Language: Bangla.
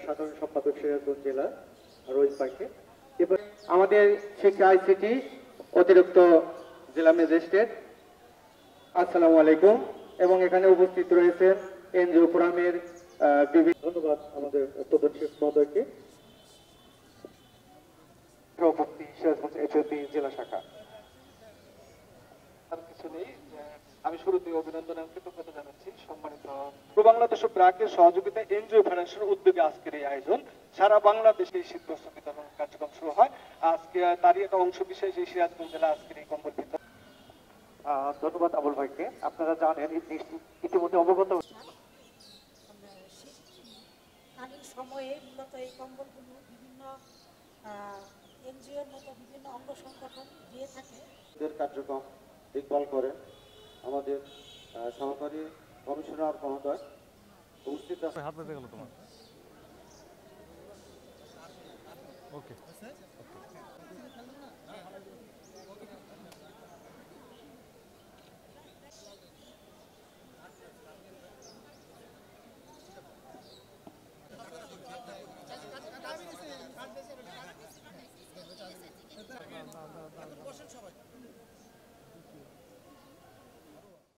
সাধারণ সম্পাদক সিরাজগঞ্জ জেলা রহিম পাইকে। এবার আমাদের শিক্ষা আইসিটি অতিরিক্ত জেলা ম্যাজিস্ট্রেট, আসসালামু আলাইকুম। এবং এখানে উপস্থিত রয়েছেন এনজিও ফোরামের বিভিন্ন, ধন্যবাদ আমাদের প্রধান শিক্ষক মহোদয়কে। সভাপতি সিরাজগঞ্জ এইচওপি জেলা শাখা। আর কিছু নেই, আমি শুরুতে অভিনন্দন এবং কৃতজ্ঞতা জানাচ্ছি সম্মানিত বাংলাদেশ ও ব্র্যাকের সহযোগিতায় এনজিও ফাইন্যান্সের উদ্যোগে আজকের এই আয়োজন। সারা বাংলাদেশে এই শীতবস্ত্র বিতরণ কার্যক্রম শুরু হয় আজকে, তারই একটা অংশ বিশেষ এই সিরাজগঞ্জ জেলা আজকের এই কম্বল বিতরণ। ধন্যবাদ আবুল ভাইকে। আপনারা জানেন ইতিমধ্যে অবগত কালীন সময়ে মূলত এই কম্বলগুলো বিভিন্ন এনজিওর মতো বিভিন্ন অঙ্গ সংগঠন দিয়ে থাকে। কার্যক্রম দেখভাল করেন আমাদের সহকারী কমিশনার মহোদয় উপস্থিত আছে। হাত পেতে গেল তোমার। ওকে।